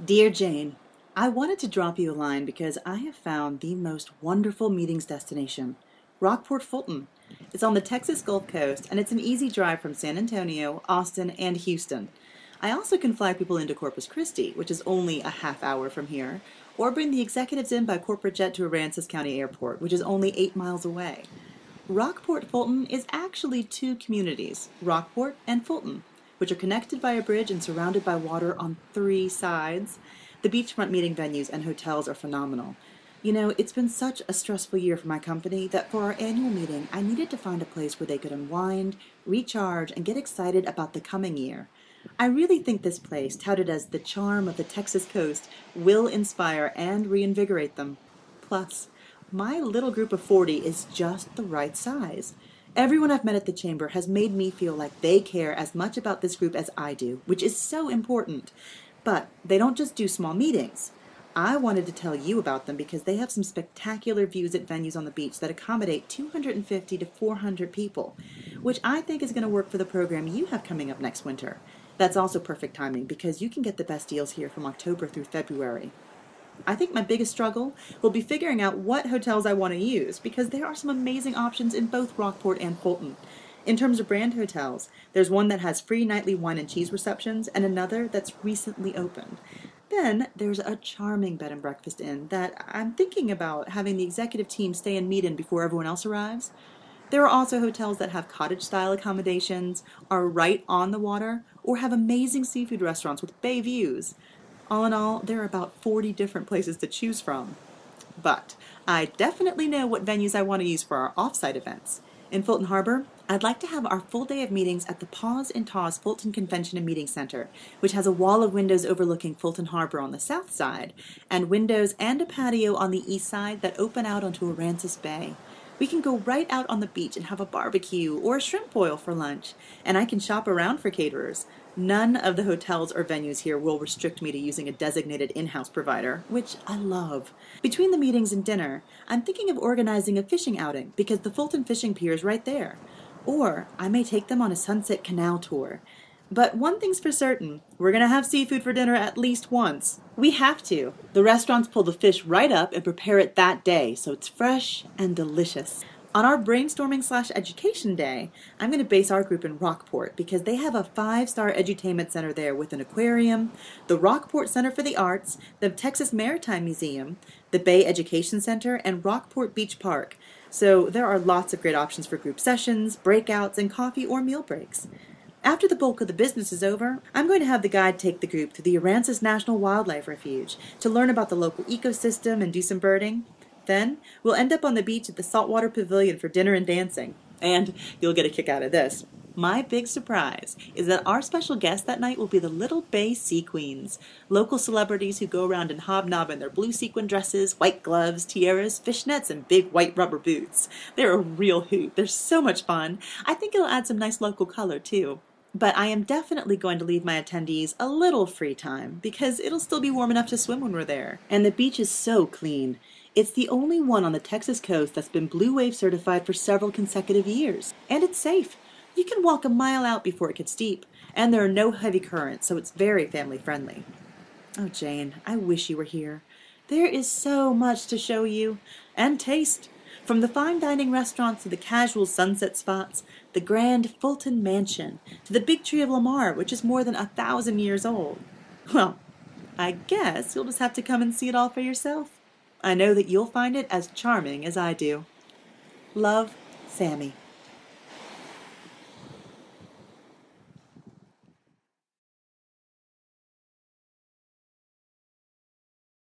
Dear Jane, I wanted to drop you a line because I have found the most wonderful meetings destination, Rockport-Fulton. It's on the Texas Gulf Coast, and it's an easy drive from San Antonio, Austin, and Houston. I also can fly people into Corpus Christi, which is only a half hour from here, or bring the executives in by corporate jet to Aransas County Airport, which is only 8 miles away. Rockport-Fulton is actually two communities, Rockport and Fulton, which are connected by a bridge and surrounded by water on three sides. The beachfront meeting venues and hotels are phenomenal. You know, it's been such a stressful year for my company that for our annual meeting, I needed to find a place where they could unwind, recharge, and get excited about the coming year. I really think this place, touted as the charm of the Texas coast, will inspire and reinvigorate them. Plus, my little group of 40 is just the right size. Everyone I've met at the chamber has made me feel like they care as much about this group as I do, which is so important. But they don't just do small meetings. I wanted to tell you about them because they have some spectacular views at venues on the beach that accommodate 250 to 400 people, which I think is going to work for the program you have coming up next winter. That's also perfect timing because you can get the best deals here from October through February. I think my biggest struggle will be figuring out what hotels I want to use because there are some amazing options in both Rockport and Fulton. In terms of brand hotels, there's one that has free nightly wine and cheese receptions and another that's recently opened. Then there's a charming bed and breakfast inn that I'm thinking about having the executive team stay and meet in before everyone else arrives. There are also hotels that have cottage-style accommodations, are right on the water, or have amazing seafood restaurants with bay views. All in all, there are about 40 different places to choose from. But I definitely know what venues I want to use for our off-site events. In Fulton Harbor, I'd like to have our full day of meetings at the Paws and Taws Fulton Convention and Meeting Center, which has a wall of windows overlooking Fulton Harbor on the south side, and windows and a patio on the east side that open out onto Aransas Bay. We can go right out on the beach and have a barbecue or a shrimp boil for lunch, and I can shop around for caterers. None of the hotels or venues here will restrict me to using a designated in-house provider, which I love. Between the meetings and dinner, I'm thinking of organizing a fishing outing because the Fulton Fishing Pier is right there. Or I may take them on a Sunset Canal tour. But one thing's for certain, we're going to have seafood for dinner at least once. We have to. The restaurants pull the fish right up and prepare it that day, so it's fresh and delicious. On our brainstorming/education day, I'm going to base our group in Rockport because they have a 5-star edutainment center there with an aquarium, the Rockport Center for the Arts, the Texas Maritime Museum, the Bay Education Center, and Rockport Beach Park. So there are lots of great options for group sessions, breakouts, and coffee or meal breaks. After the bulk of the business is over, I'm going to have the guide take the group to the Aransas National Wildlife Refuge to learn about the local ecosystem and do some birding. Then, we'll end up on the beach at the Saltwater Pavilion for dinner and dancing. And you'll get a kick out of this. My big surprise is that our special guest that night will be the Little Bay Sea Queens, local celebrities who go around and hobnob in their blue sequin dresses, white gloves, tiaras, fishnets, and big white rubber boots. They're a real hoot. They're so much fun. I think it'll add some nice local color, too. But I am definitely going to leave my attendees a little free time because it'll still be warm enough to swim when we're there. And the beach is so clean. It's the only one on the Texas coast that's been Blue Wave certified for several consecutive years. And it's safe. You can walk a mile out before it gets steep. And there are no heavy currents, so it's very family friendly. Oh, Jane, I wish you were here. There is so much to show you and taste. From the fine dining restaurants to the casual sunset spots, the grand Fulton Mansion, to the Big Tree of Lamar, which is more than 1,000 years old. Well, I guess you'll just have to come and see it all for yourself. I know that you'll find it as charming as I do. Love, Sammy.